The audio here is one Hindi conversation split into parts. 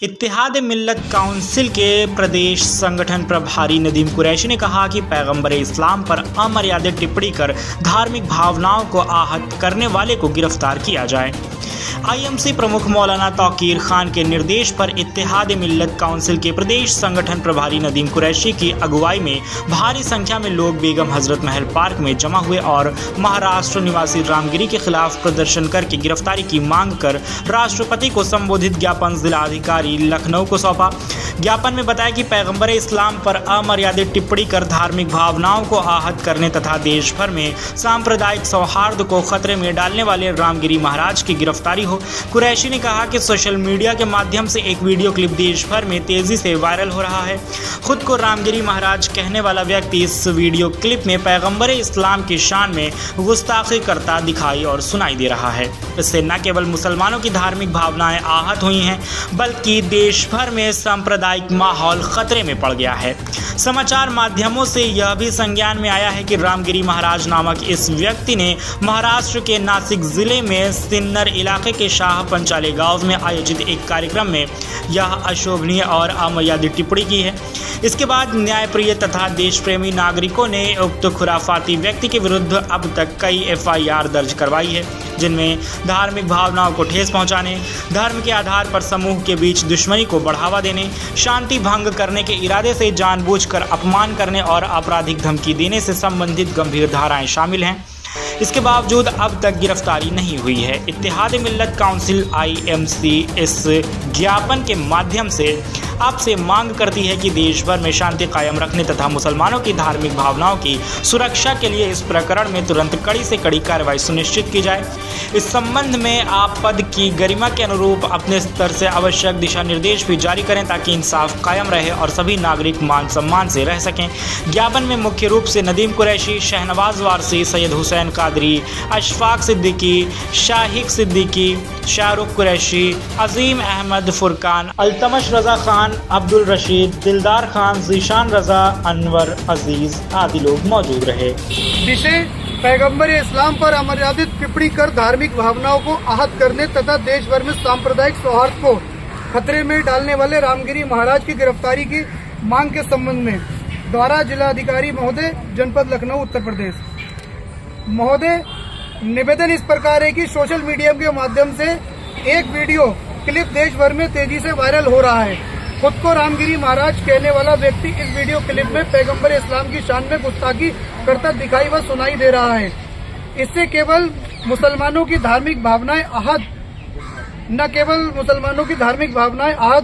इत्तेहाद मिल्लत काउंसिल के प्रदेश संगठन प्रभारी नदीम कुरैशी ने कहा कि पैगंबर इस्लाम पर अमर्यादित टिप्पणी कर धार्मिक भावनाओं को आहत करने वाले को गिरफ्तार किया जाए। आईएमसी प्रमुख मौलाना तौकीर खान के निर्देश पर इत्तेहाद मिल्लत काउंसिल के प्रदेश संगठन प्रभारी नदीम कुरैशी की अगुवाई में भारी संख्या में लोग बेगम हजरत महल पार्क में जमा हुए और महाराष्ट्र निवासी रामगिरी के खिलाफ प्रदर्शन करके गिरफ्तारी की मांग कर राष्ट्रपति को संबोधित ज्ञापन जिलाधिकारी लखनऊ को सौंपा। ज्ञापन में बताया कि पैगंबर इस्लाम पर अमर्यादित टिप्पणी कर धार्मिक भावनाओं को आहत करने तथा देश भर में सांप्रदायिक सौहार्द को खतरे में डालने वाले रामगिरी महाराज की गिरफ्तारी हो। कुरैशी ने कहा कि सोशल मीडिया के माध्यम से एक वीडियो क्लिप देश भर में तेजी से वायरल हो रहा है। खुद को रामगिरी महाराज कहने वाला व्यक्ति इस वीडियो क्लिप में पैगंबर इस्लाम की शान में गुस्ताखी करता दिखाई और सुनाई दे रहा है। इससे न केवल मुसलमानों की धार्मिक भावनाएं आहत हुई हैं, बल्कि देश भर में सांप्रदायिक माहौल खतरे में पड़ गया है। समाचार माध्यमों से यह भी संज्ञान में आया है कि रामगिरी महाराज नामक इस व्यक्ति ने महाराष्ट्र के नासिक जिले में सिन्नर इलाके के शाह पंचाले गांव में आयोजित एक कार्यक्रम में यह अशोभनीय और अमर्यादित टिप्पणी की है। इसके बाद न्यायप्रिय तथा देश प्रेमी नागरिकों ने उक्त खुराफाती व्यक्ति के विरुद्ध अब तक कई एफआईआर दर्ज करवाई है, जिनमें धार्मिक भावनाओं को ठेस पहुंचाने, धर्म के आधार पर समूह के बीच दुश्मनी को बढ़ावा देने, शांति भंग करने के इरादे से जानबूझकर अपमान करने और आपराधिक धमकी देने से संबंधित गंभीर धाराएं शामिल हैं। इसके बावजूद अब तक गिरफ्तारी नहीं हुई है। इत्तेहाद मिल्लत काउंसिल आईएमसी इस ज्ञापन के माध्यम से आपसे मांग करती है कि देश भर में शांति कायम रखने तथा मुसलमानों की धार्मिक भावनाओं की सुरक्षा के लिए इस प्रकरण में तुरंत कड़ी से कड़ी कार्रवाई सुनिश्चित की जाए। इस संबंध में आप पद की गरिमा के अनुरूप अपने स्तर से आवश्यक दिशा निर्देश भी जारी करें ताकि इंसाफ कायम रहे और सभी नागरिक मान सम्मान से रह सकें। ज्ञापन में मुख्य रूप से नदीम कुरैशी, शहनवाज वारसी, सैयद हुसैन कादरी, अशफाक सिद्दीकी, शाहिक सिद्दीकी, शाहरुख कुरैशी, अजीम अहमद फुरकान, अल्तमश रजा खान, अब्दुल रशीद, दिलदार खान, जीशान रजा, अनवर अजीज आदि लोग मौजूद रहे। विषय पैगंबर इस्लाम पर अमर्यादित टिप्पणी कर धार्मिक भावनाओं को आहत करने तथा देश भर में सांप्रदायिक सौहार्द को खतरे में डालने वाले रामगिरी महाराज की गिरफ्तारी की मांग के संबंध में द्वारा जिलाधिकारी महोदय, जनपद लखनऊ, उत्तर प्रदेश। महोदय, निवेदन इस प्रकार है कि सोशल मीडिया के माध्यम से एक वीडियो क्लिप देश भर में तेजी से वायरल हो रहा है। खुद को रामगिरी महाराज कहने वाला व्यक्ति इस वीडियो क्लिप में पैगंबर इस्लाम की शान में गुस्ताखी करता दिखाई व सुनाई दे रहा है। इससे केवल मुसलमानों की धार्मिक भावनाएं आहत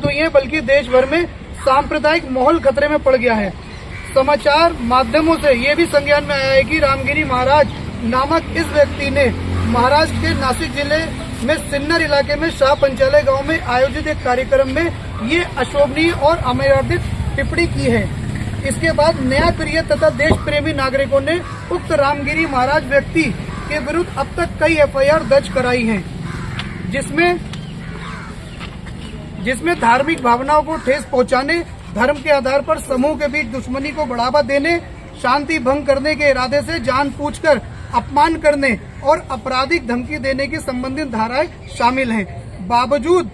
हुई हैं, बल्कि देश भर में सांप्रदायिक माहौल खतरे में पड़ गया है। समाचार माध्यमों से ये भी संज्ञान में आया है कि रामगिरी महाराज नामक इस व्यक्ति ने महाराष्ट्र के नासिक जिले में सिन्नर इलाके में शाह पंचाले गांव में आयोजित एक कार्यक्रम में ये अशोभनीय और अमर्यादित टिप्पणी की है। इसके बाद न्यायप्रिय तथा देश प्रेमी नागरिकों ने उक्त रामगिरी महाराज व्यक्ति के विरुद्ध अब तक कई एफआईआर दर्ज कराई हैं, जिसमें धार्मिक भावनाओं को ठेस पहुंचाने, धर्म के आधार पर समूह के बीच दुश्मनी को बढ़ावा देने, शांति भंग करने के इरादे से जानबूझकर अपमान करने और आपराधिक धमकी देने की संबंधित धाराएं शामिल हैं। बावजूद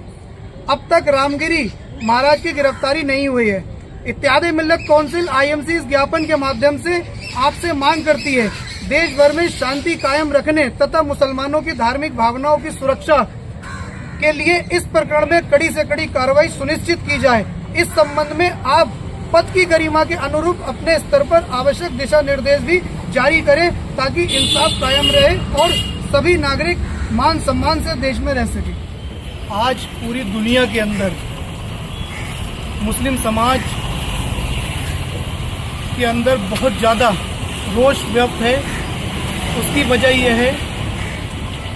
अब तक रामगिरी महाराज की गिरफ्तारी नहीं हुई है। इत्तेहाद मिल्लत काउंसिल आईएमसी इस ज्ञापन के माध्यम से आपसे मांग करती है देश भर में शांति कायम रखने तथा मुसलमानों की धार्मिक भावनाओं की सुरक्षा के लिए इस प्रकरण में कड़ी से कड़ी कार्रवाई सुनिश्चित की जाए। इस संबंध में आप पद की गरिमा के अनुरूप अपने स्तर पर आवश्यक दिशा निर्देश भी जारी करें ताकि इंसाफ कायम रहे और सभी नागरिक मान सम्मान से देश में रह सके। आज पूरी दुनिया के अंदर मुस्लिम समाज के अंदर बहुत ज़्यादा रोष व्याप्त है। उसकी वजह यह है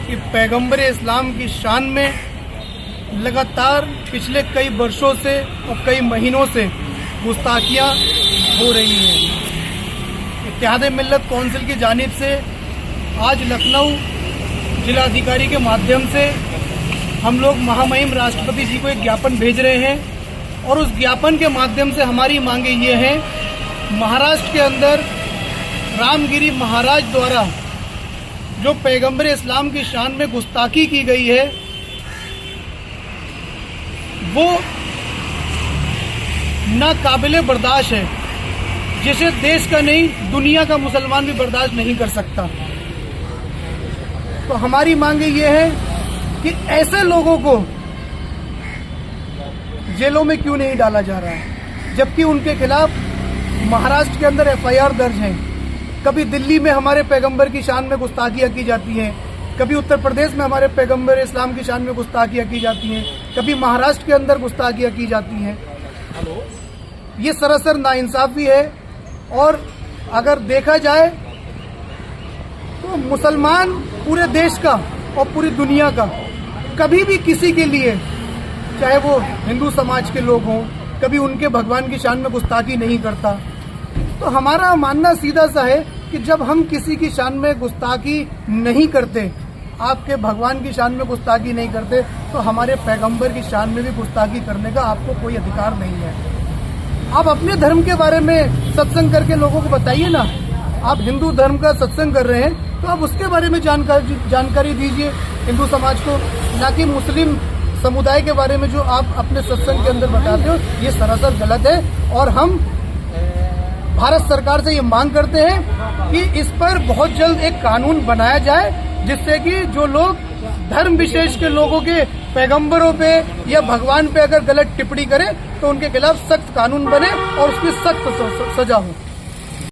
कि पैगंबर इस्लाम की शान में लगातार पिछले कई वर्षों से और कई महीनों से गुस्ताखियाँ हो रही हैं। इत्तेहाद मिल्लत काउंसिल की जानिब से आज लखनऊ जिलाधिकारी के माध्यम से हम लोग महामहिम राष्ट्रपति जी को एक ज्ञापन भेज रहे हैं और उस ज्ञापन के माध्यम से हमारी मांगे ये हैं, महाराष्ट्र के अंदर रामगिरी महाराज द्वारा जो पैगंबर इस्लाम की शान में गुस्ताखी की गई है वो नाकाबिले बर्दाश्त है, जिसे देश का नहीं दुनिया का मुसलमान भी बर्दाश्त नहीं कर सकता। तो हमारी मांगे ये है कि ऐसे लोगों को जेलों में क्यों नहीं डाला जा रहा है, जबकि उनके खिलाफ महाराष्ट्र के अंदर FIR दर्ज है। कभी दिल्ली में हमारे पैगंबर की शान में गुस्ताखियां की जाती हैं, कभी उत्तर प्रदेश में हमारे पैगंबर इस्लाम की शान में गुस्ताखियां की जाती हैं, कभी महाराष्ट्र के अंदर गुस्ताखियां की जाती हैं। ये सरासर नाइंसाफी है। और अगर देखा जाए तो मुसलमान पूरे देश का और पूरी दुनिया का कभी भी किसी के लिए, चाहे वो हिंदू समाज के लोग हों, कभी उनके भगवान की शान में गुस्ताखी नहीं करता। तो हमारा मानना सीधा सा है कि जब हम किसी की शान में गुस्ताखी नहीं करते, आपके भगवान की शान में गुस्ताखी नहीं करते, तो हमारे पैगंबर की शान में भी गुस्ताखी करने का आपको कोई अधिकार नहीं है। आप अपने धर्म के बारे में सत्संग करके लोगों को बताइए ना। आप हिंदू धर्म का सत्संग कर रहे हैं तो आप उसके बारे में जानकारी दीजिए हिंदू समाज को, ना कि मुस्लिम समुदाय के बारे में जो आप अपने सत्संग के अंदर बताते हो। ये सरासर गलत है। और हम भारत सरकार से ये मांग करते हैं कि इस पर बहुत जल्द एक कानून बनाया जाए, जिससे कि जो लोग धर्म विशेष के लोगों के पैगंबरों पे या भगवान पे अगर गलत टिप्पणी करें तो उनके खिलाफ सख्त कानून बने और उसकी सख्त सजा हो।